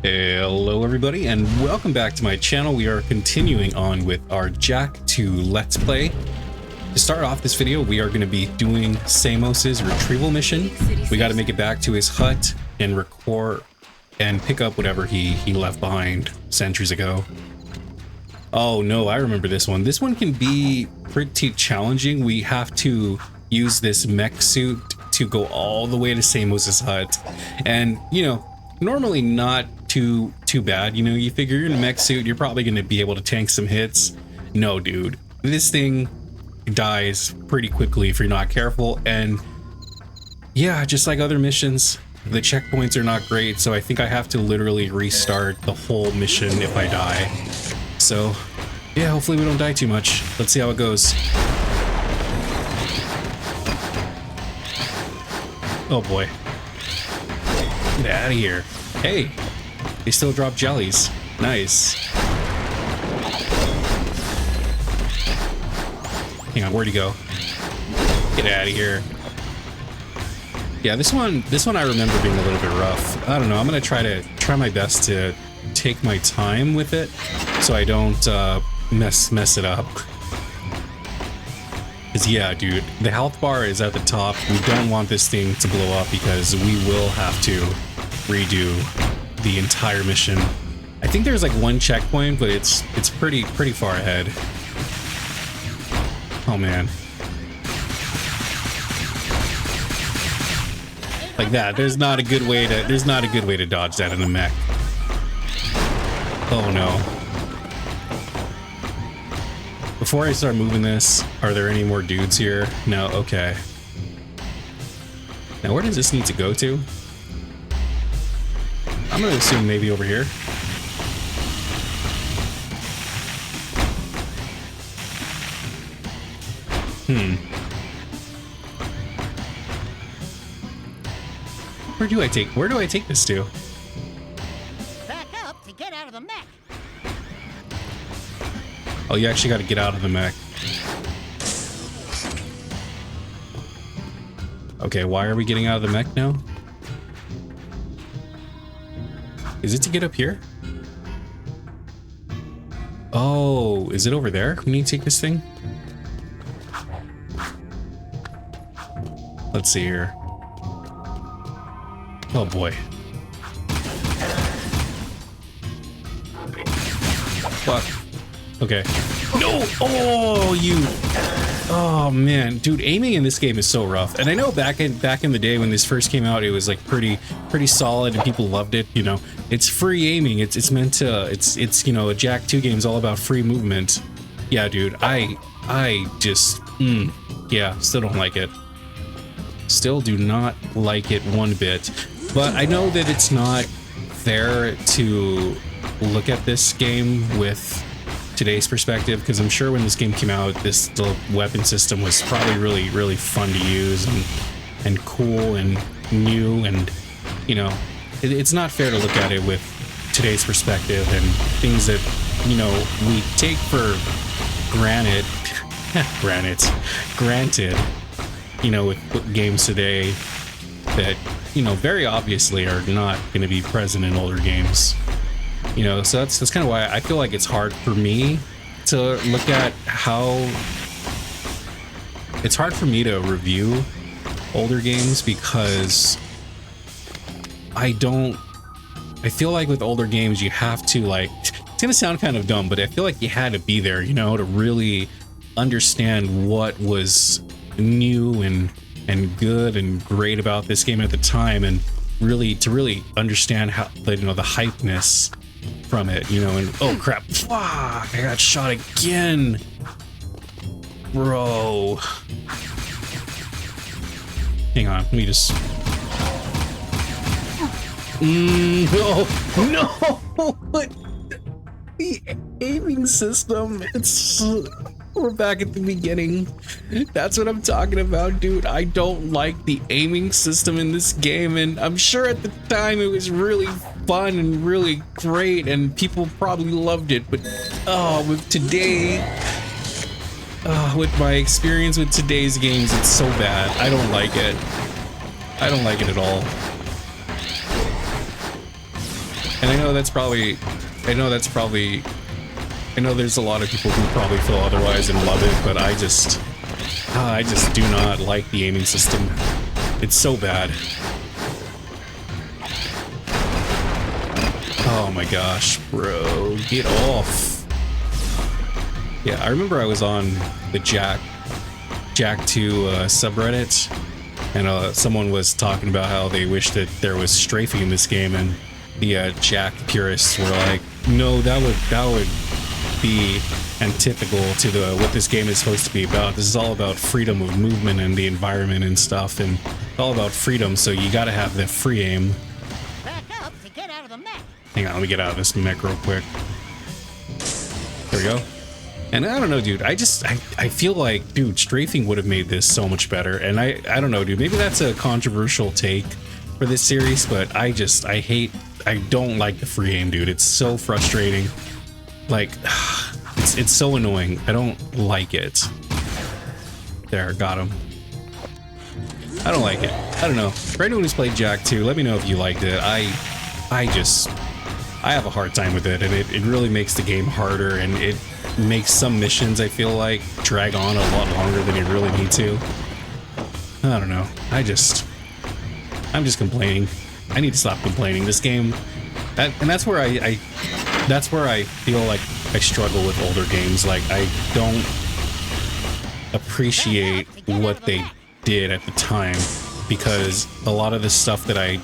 Hello everybody and welcome back to my channel. We are continuing on with our Jak 2 Let's Play. To start off this video, we are going to be doing Samos's retrieval mission. We got to make it back to his hut and record and pick up whatever he left behind centuries ago. Oh no, I remember this one. This one can be pretty challenging. We have to use this mech suit to go all the way to Samos's hut. And, you know, normally not too bad. You know, you figure you're in a mech suit, you're probably going to be able to tank some hits. No, dude. This thing dies pretty quickly if you're not careful. And yeah, just like other missions, the checkpoints are not great. So I think I have to literally restart the whole mission if I die. So yeah, hopefully we don't die too much. Let's see how it goes. Oh boy. Get out of here. Hey, they still drop jellies. Nice. Hang on, where'd he go? Get out of here. Yeah, this one I remember being a little bit rough. I don't know, I'm gonna try my best to take my time with it so I don't mess it up. Because yeah, dude, the health bar is at the top. We don't want this thing to blow up because we will have to redo the entire mission. I think there's like one checkpoint, but it's pretty far ahead. Oh man. Like that. There's not a good way to dodge that in a mech. Oh no. Before I start moving this, are there any more dudes here? No, okay. Now where does this need to go to? I'm gonna assume maybe over here. Where do I take this to? Back up to get out of the mech. Oh, you actually got to get out of the mech. Okay, why are we getting out of the mech now? Is it to get up here? Oh, is it over there? We need to take this thing? Let's see here. Oh boy. Fuck. Okay. No! Oh, you! Oh man, dude, aiming in this game is so rough. And I know back in the day when this first came out, it was like pretty solid and people loved it. You know, it's free aiming. It's meant to. It's you know, a Jak 2 game is all about free movement. Yeah, dude, I just yeah, still don't like it. Still do not like it one bit. But I know that it's not fair to look at this game with today's perspective, because I'm sure when this game came out, the weapon system was probably really fun to use and cool and new, and you know, it's not fair to look at it with today's perspective and things that, you know, we take for granted, you know, with games today that, you know, very obviously are not going to be present in older games. You know, so that's kind of why I feel like it's hard for me to look at how it's hard for me to review older games, because I feel like with older games you have to, like, it's gonna sound kind of dumb, but I feel like you had to be there, you know, to really understand what was new and good and great about this game at the time, and to really understand how, you know, the hypeness from it, you know. And oh crap, fuck, I got shot again, bro. Hang on, let me just no what, the aiming system, we're back at the beginning. That's what I'm talking about, dude. I don't like the aiming system in this game, and I'm sure at the time it was really fun and really great and people probably loved it, but with today, with my experience with today's games, it's so bad. I don't like it. I don't like it at all. And I know there's a lot of people who probably feel otherwise and love it, but I just do not like the aiming system. It's so bad. Oh my gosh, bro, get off. Yeah, I remember I was on the Jak 2 subreddit, and someone was talking about how they wish that there was strafing in this game, and the Jak purists were like, no, that would be antithetical to what this game is supposed to be about. This is all about freedom of movement and the environment and stuff, and it's all about freedom, so you gotta have the free aim. Back up to get out of the mech. Hang on, let me get out of this mech real quick. There we go. And I don't know, dude, I feel like, dude, strafing would have made this so much better. And I don't know, dude, maybe that's a controversial take for this series, but I don't like the free aim, dude. It's so frustrating. Like, it's so annoying. I don't like it. There, got him. I don't like it. I don't know. For anyone who's played Jak 2, let me know if you liked it. I have a hard time with it, and it really makes the game harder, and it makes some missions, I feel like, drag on a lot longer than you really need to. I don't know. I'm just complaining. I need to stop complaining. This game, and that's where I feel like I struggle with older games. Like, I don't appreciate what they did at the time, because a lot of the stuff that I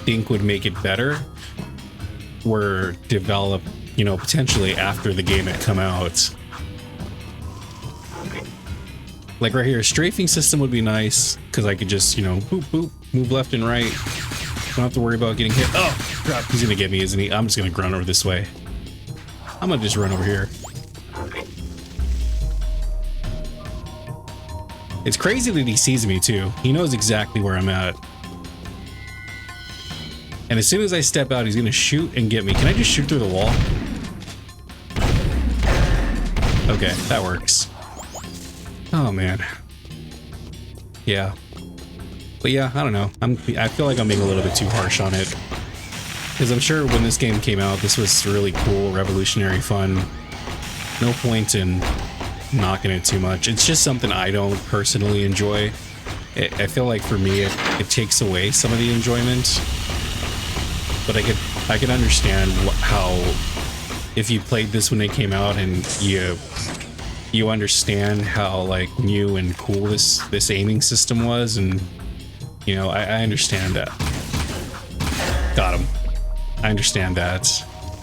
think would make it better were developed, you know, potentially after the game had come out. Like right here, strafing system would be nice, because I could just, you know, boop, boop, move left and right. Don't have to worry about getting hit. Oh, crap, he's gonna get me, isn't he? I'm just gonna run over this way. I'm gonna just run over here. It's crazy that he sees me too. He knows exactly where I'm at. And as soon as I step out, he's gonna shoot and get me. Can I just shoot through the wall? Okay, that works. Oh man. Yeah. But yeah, I don't know. I feel like I'm being a little bit too harsh on it. Because I'm sure when this game came out, this was really cool, revolutionary, fun. No point in knocking it too much. It's just something I don't personally enjoy. I feel like for me, it takes away some of the enjoyment. But I could understand how, if you played this when it came out and you understand how like new and cool this aiming system was, and you know, I understand that. Got him. I understand that,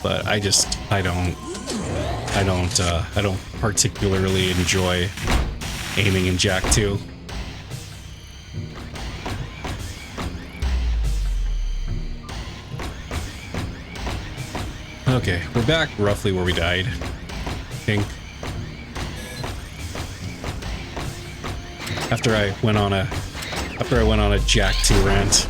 but I don't particularly enjoy aiming in Jak 2. Okay, we're back roughly where we died, I think. After I went on a Jak 2 rant.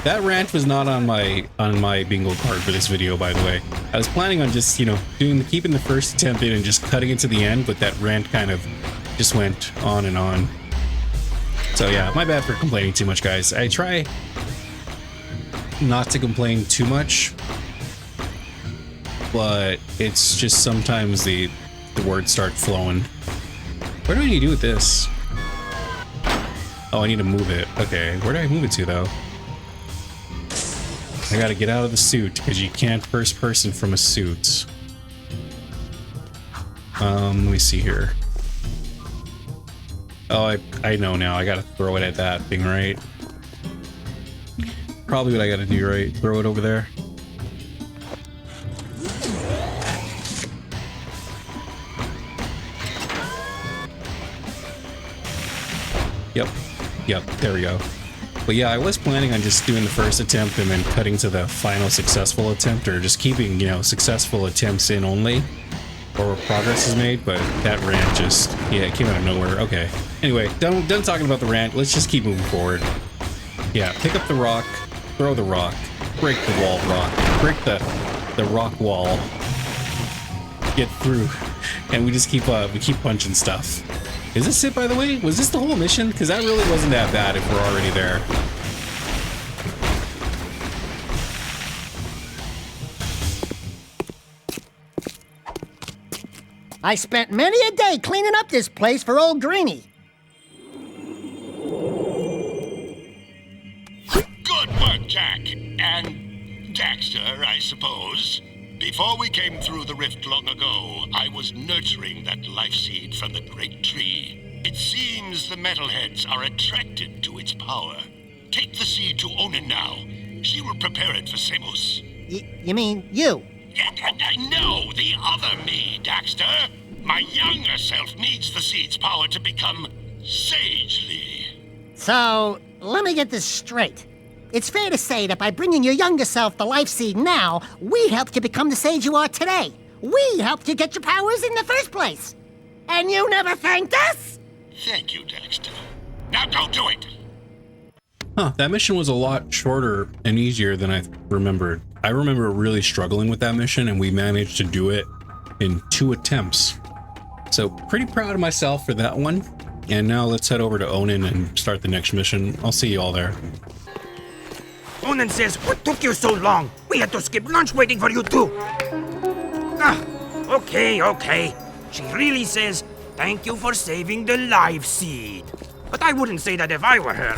That rant was not on my bingo card for this video, by the way. I was planning on just, you know, keeping the first attempt in and just cutting it to the end, but that rant kind of just went on and on. So yeah, my bad for complaining too much, guys. I try not to complain too much, but it's just sometimes the words start flowing. What do I need to do with this? Oh, I need to move it. Okay, where do I move it to, though? I gotta get out of the suit, because you can't first person from a suit. Let me see here. Oh, I know now. I gotta throw it at that thing, right? Probably what I gotta do, right? Throw it over there. Yep, there we go. But yeah, I was planning on just doing the first attempt and then cutting to the final successful attempt, or just keeping, you know, successful attempts in only, or where progress is made, but that rant just, yeah, it came out of nowhere. Okay. Anyway, done talking about the rant. Let's just keep moving forward. Yeah, pick up the rock, throw the rock, break the wall rock, break the rock wall, get through, and we just keep punching stuff. Is this it, by the way? Was this the whole mission? Because that really wasn't that bad if we're already there. I spent many a day cleaning up this place for old Greenie. Good work, Jak and Daxter, I suppose. Before we came through the rift long ago, I was nurturing that life seed from the great tree. It seems the metalheads are attracted to its power. Take the seed to Onin now. She will prepare it for Samos. You mean you? No, the other me, Daxter. My younger self needs the seed's power to become sagely. So, let me get this straight. It's fair to say that by bringing your younger self the life seed now, we helped you become the sage you are today. We helped you get your powers in the first place. And you never thanked us? Thank you, Daxter. Now go do it! Huh, that mission was a lot shorter and easier than I remembered. I remember really struggling with that mission, and we managed to do it in 2 attempts. So pretty proud of myself for that one. And now let's head over to Onin and start the next mission. I'll see you all there. Onin says, what took you so long? We had to skip lunch waiting for you too. Okay. She really says, thank you for saving the life seed. But I wouldn't say that if I were her.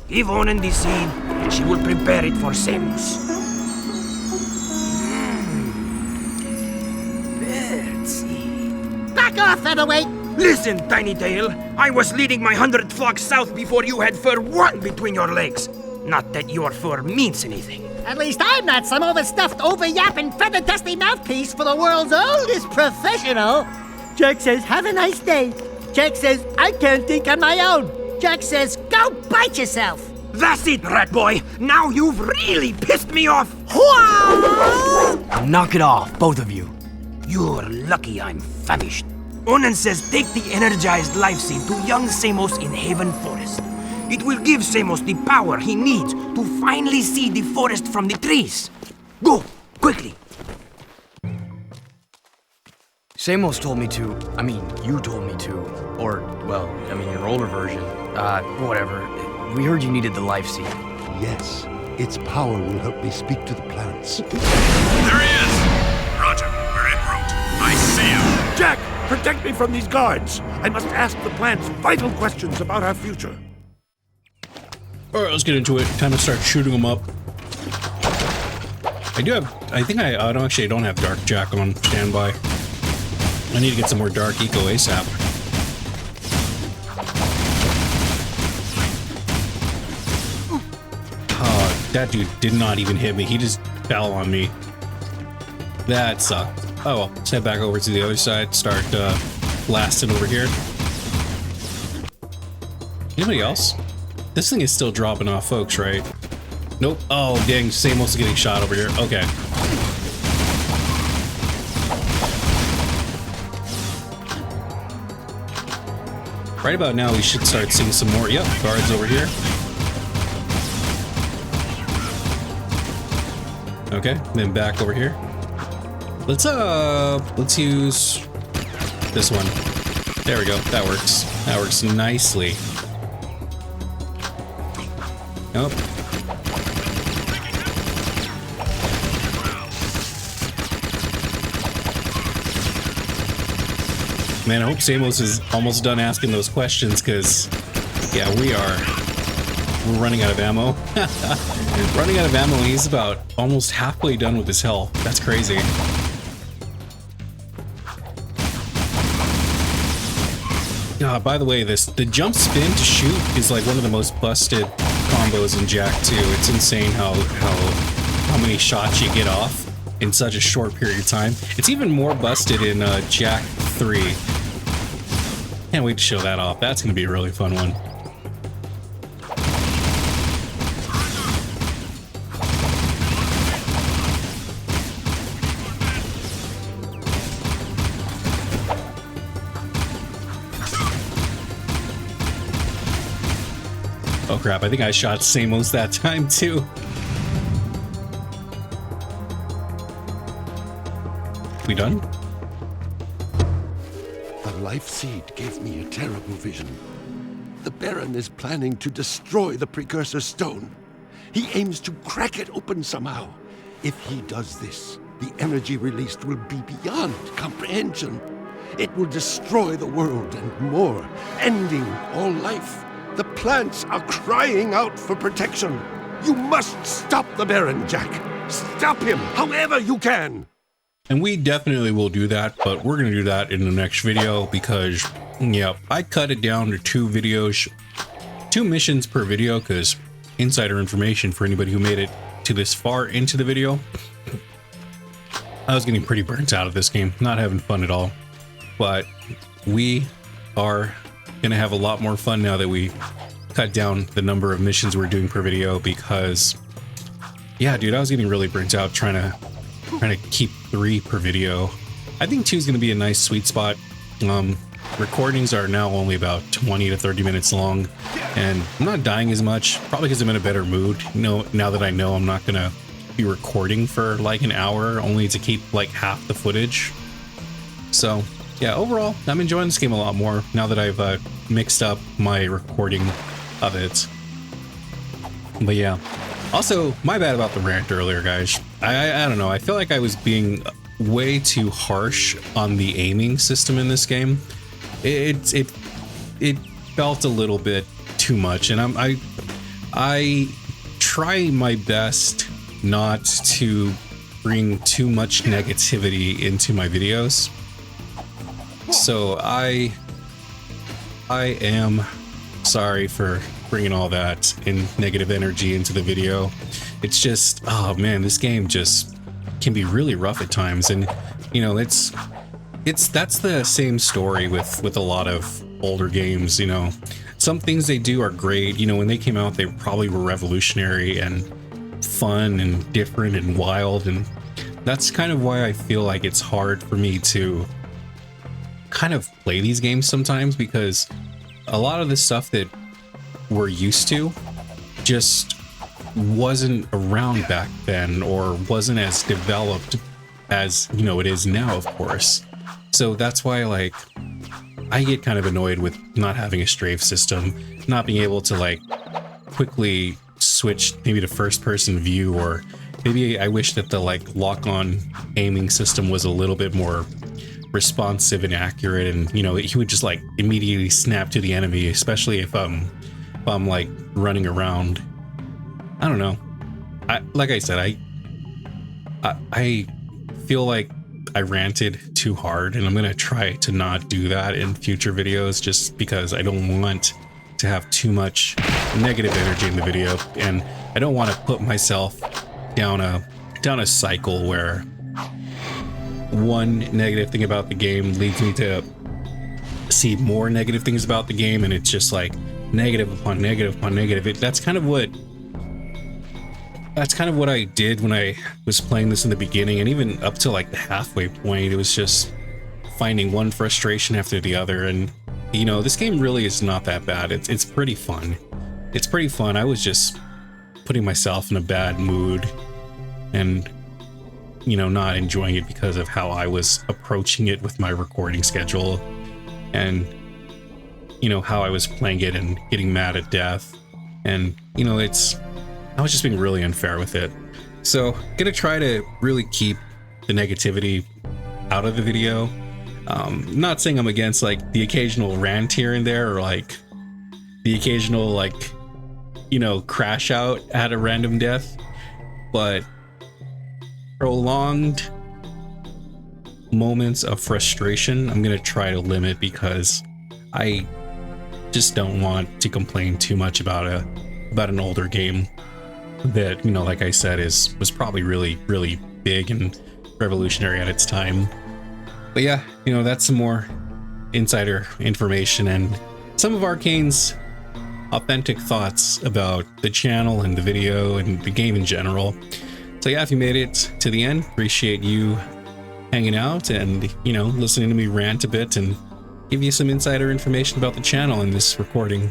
Give Onin the seed, and she will prepare it for Samos. Birdseed. Back off, featherweight! Listen, Tiny Tail. I was leading my 100 flocks south before you had fur 1 between your legs. Not that your fur means anything. At least I'm not some overstuffed, over-yapping, feather-dusty mouthpiece for the world's oldest professional. Jak says, have a nice day. Jak says, I can't think on my own. Jak says, go bite yourself. That's it, rat boy. Now you've really pissed me off. Knock it off, both of you. You're lucky I'm famished. Onin says take the energized life seed to young Samos in Haven Forest. It will give Samos the power he needs to finally see the forest from the trees. Go, quickly. Samos told me to, you told me to, or, well, your older version, whatever. We heard you needed the life seed. Yes, its power will help me speak to the plants. There he is! Roger, we're en route. I see him. Jak, protect me from these guards. I must ask the plants vital questions about our future. Alright, let's get into it. Time to start shooting them up. I don't have Dark Jak on standby. I need to get some more Dark Eco ASAP. Oh, that dude did not even hit me. He just fell on me. That sucked. Oh well, let's head back over to the other side, start blasting over here. Anybody else? This thing is still dropping off folks, right? Nope. Oh, dang, Samos is getting shot over here. Okay. Right about now, we should start seeing some more. Yep, guards over here. Okay, then back over here. Let's use this one. There we go. That works. That works nicely. Nope. Man, I hope Samos is almost done asking those questions, because, yeah, we're running out of ammo. Running out of ammo, and he's about almost halfway done with his health. That's crazy. By the way, the jump spin to shoot is like one of the most busted combos in Jak 2. It's insane how many shots you get off in such a short period of time. It's even more busted in Jak 3. Can't wait to show that off. That's going to be a really fun one. Oh crap, I think I shot Samos that time too. We done? The life seed gave me a terrible vision. The Baron is planning to destroy the precursor stone. He aims to crack it open somehow. If he does this, the energy released will be beyond comprehension. It will destroy the world and more, ending all life. The plants are crying out for protection. You must stop the Baron, Jak. Stop him however you can. And we definitely will do that, but we're going to do that in the next video because, yeah, I cut it down to 2 missions per video because insider information for anybody who made it to this far into the video. I was getting pretty burnt out of this game, not having fun at all. But we are going to have a lot more fun now that we cut down the number of missions we're doing per video because, yeah, dude, I was getting really burnt out trying to keep 3 per video. I think 2 is going to be a nice sweet spot. Recordings are now only about 20 to 30 minutes long, and I'm not dying as much, probably because I'm in a better mood. Now that I know I'm not going to be recording for like an hour only to keep like half the footage. So yeah, overall, I'm enjoying this game a lot more now that I've mixed up my recording of it. But yeah, also my bad about the rant earlier, guys. I don't know, I feel like I was being way too harsh on the aiming system in this game. It felt a little bit too much, and I try my best not to bring too much negativity into my videos. So I am sorry for bringing all that in negative energy into the video. It's just, oh man, this game just can be really rough at times, and you know, that's the same story with a lot of older games. You know, some things they do are great. You know, when they came out, they probably were revolutionary and fun and different and wild, and that's kind of why I feel like it's hard for me to kind of play these games sometimes, because a lot of the stuff that we're used to just wasn't around back then, or wasn't as developed as, you know, it is now, of course. So that's why, like, I get kind of annoyed with not having a strafe system, not being able to like quickly switch maybe to first person view, or maybe I wish that the like lock-on aiming system was a little bit more responsive and accurate, and you know, he would just like immediately snap to the enemy, especially if I'm like running around. I don't know. Like I said, I feel like I ranted too hard, and I'm gonna try to not do that in future videos, just because I don't want to have too much negative energy in the video, and I don't want to put myself down a cycle where one negative thing about the game leads me to see more negative things about the game, and it's just like negative upon negative upon negative. That's kind of what I did when I was playing this in the beginning, and even up to like the halfway point, it was just finding one frustration after the other. And you know, this game really is not that bad. It's pretty fun. It's pretty fun. I was just putting myself in a bad mood and, you know, not enjoying it because of how I was approaching it with my recording schedule, and you know, how I was playing it and getting mad at death. And you know, I was just being really unfair with it. So gonna try to really keep the negativity out of the video. Not saying I'm against like the occasional rant here and there, or like the occasional like, you know, crash out at a random death, but prolonged moments of frustration I'm gonna try to limit, because I just don't want to complain too much about an older game that, you know, like I said, was probably really big and revolutionary at its time. But yeah, you know, that's some more insider information and some of Arcane's authentic thoughts about the channel and the video and the game in general. So yeah, if you made it to the end, appreciate you hanging out and, you know, listening to me rant a bit and give you some insider information about the channel in this recording.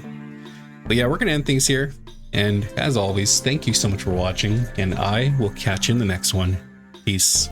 But yeah, we're gonna end things here. And as always, thank you so much for watching, and I will catch you in the next one. Peace.